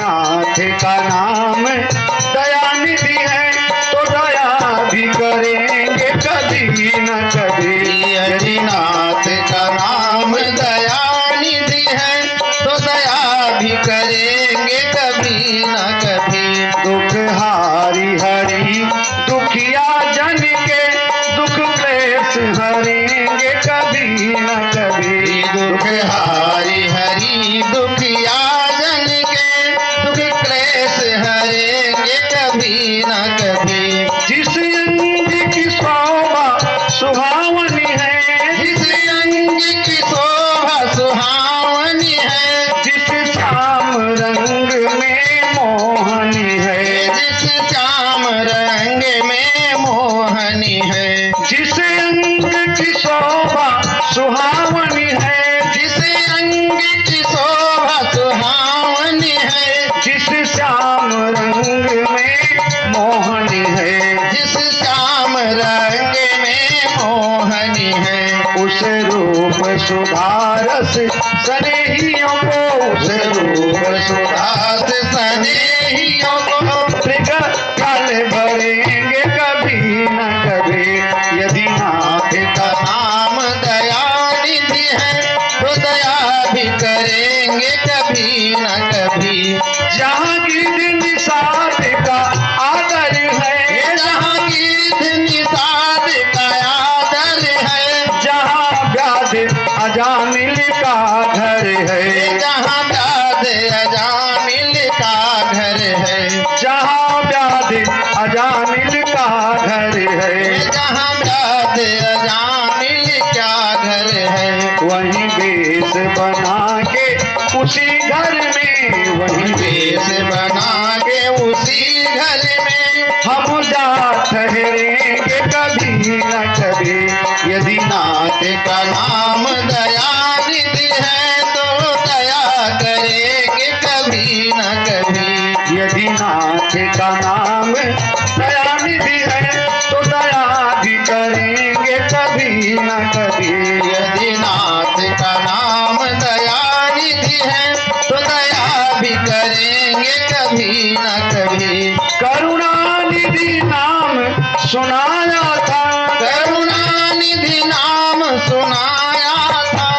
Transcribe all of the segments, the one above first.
नाथ का नाम दयानिधि है, तो दया भी करेंगे कभी न कभी। यदि नाथ का नाम दयानिधि है, तो दया भी करेंगे कभी न कभी। दुख हारी हरि दुखिया जन के दुख क्लेश हरेंगे कभी न कभी। दुख हारी हरि दुखिया जन के दुख क्लेश हरेंगे कभी न कभी। जिस अंग की शोभा सुहावनी है, जिस अंग की शोभा सुहावनी है, जिस श्याम रंग में मोहनी है, जिस श्याम रंग में मोहनी है। जिस अंग की शोभा सुहावनी है, जिस अंग की शोभा सुहावनी है, जिस श्याम रंग में मोहनी है, जिस श्याम रंग में मोहनी है। उस रूप सुधारस स्नेहियों को, उस रूप सुधार स्नेहियों को मृग काल भरेंगे कभी न कभी। यदि नाथ का नाम दयानिधि है, तो दया भी करेंगे कभी न कभी। जहाँ गिद्ध निषाद का आदर है, जहाँ गिद्ध निषाद का आदर है, जहाँ व्याध अजामिल का घर है, जहाँ व्याध अजामिल का घर है, जहाँ व्याध अजामिल का घर है, जहाँ व्याध अजामिल का घर है। वहीं बेस बना के उसी घर में, वहीं वेश बना के उसी घर में हम जा ठहरेंगे कभी न कभी। यदि नाथ का नाम दयानिधि है, तो दया करेंगे कभी न कभी। यदि नाथ का नाम दयानिधि है, तो दया भी करेंगे कभी न कभी। यदि नाथ का नाम दयानिधि है, तो दया भी करेंगे कभी न कभी। करुणानिधि नाम सुनाया था, करुणानिधि नाम सुनाया था,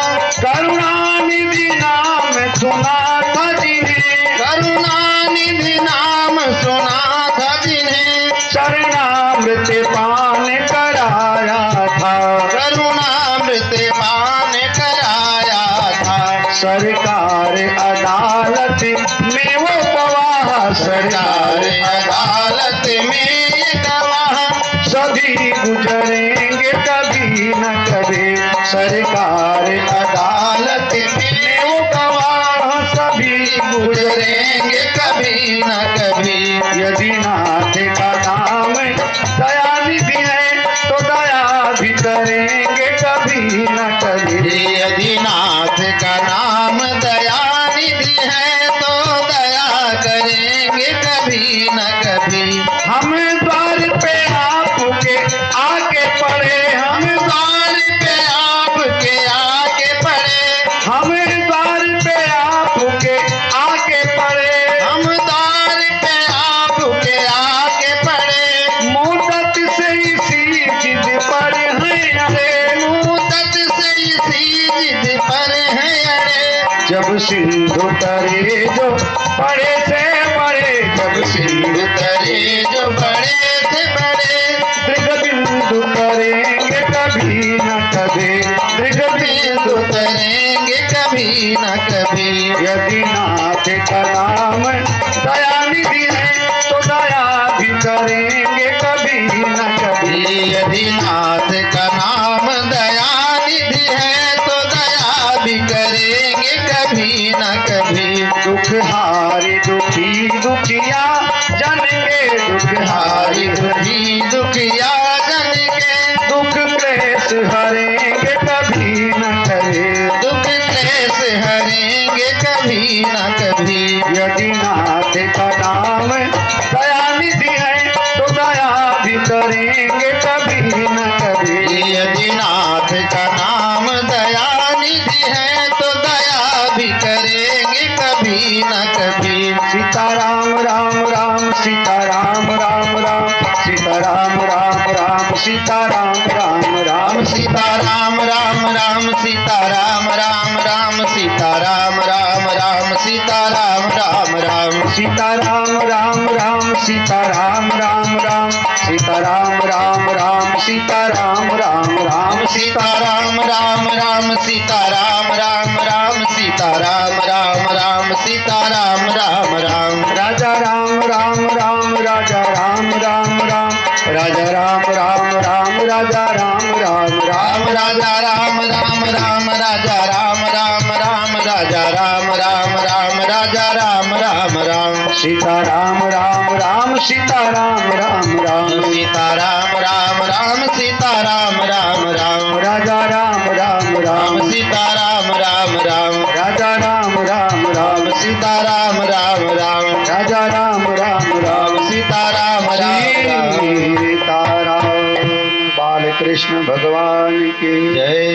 करुणानिधि नाम सुना था जिन्हें, करुणानिधि नाम सुना था जिन्हें शरणामृत पान कराया था, करुणामृत पान कराया था। सरकार अदालत में वो गवाह, सरकार अदालत में ये गवाह सभी गुजरेंगे कभी न कभी। सरकार अदालत में वो गवाह सभी गुजरेंगे कभी न कभी। यदि नाथ का नाम दयानिधि है, तो दया भी करेंगे कभी न कभी। यदि नाथ का नाम दयानिधि है, तो दया करेंगे कभी न कभी। हम द्वार पे आपके आके पड़े, हम द्वार पे आपके आके पड़े, हम द्वार पे आपके आके पड़े, हम द्वार पे आपके आके पड़े। मुद्दत से इसी जिद पर हैं अड़े, मुद्दत से इसी जिद पर हैं अड़े। जब सिंधु तरे जो बड़े से बड़े, जब सिंधु तरे जो बड़े से बड़े, दृग बिंदु करेंगे कभी न कभी, दृग बिंदु। बिंदु करेंगे कभी न कभी। यदि नाथ का नाम दयानिधि है, तो दया भी करेंगे कभी न कभी। यदि नाथ का नाम दयानिधि है, तो दया भी करेंगे कभी न कभी। दुख हारी दुखी दुखिया जन के, दुख हारी हारी दुखी दुखिया जन के दुख क्लेश हरेंगे कभी न कभी। दुख क्लेश हरेंगे कभी न कभी। यदि नाथ का नाम दयानिधि है, तो दया भी करेंगे कभी न कभी। यदि नाथ का नाम दयानिधि है, तो दया भी करेंगे कभी न कभी। सीताराम राम राम सीताराम राम राम सीताराम राम राम सीताराम राम राम सीताराम राम राम सीताराम राम राम सीताराम राम राम सीताराम राम राम सीताराम राम राम सीताराम राम राम सीताराम राम राम सीताराम राम राम सीताराम राम राम सीताराम राम राम सीताराम राम राम सीताराम राम राम राजा राम राम राम राजा राम राम राम राजा राम राम राम राजा राम राम राम राजा राम राम राम राजा राम राम राम राजा राम राम राम राजा राम राम राम सीताराम राम राम सीताराम राम राम सीताराम राम राम सीताराम राम राम राजा राम राम राम सीताराम राम राम राजा राम राम राम सीताराम राम राम राजा राम राम राम सीताराम राम राम सीताराम बाल कृष्ण भगवान की जय।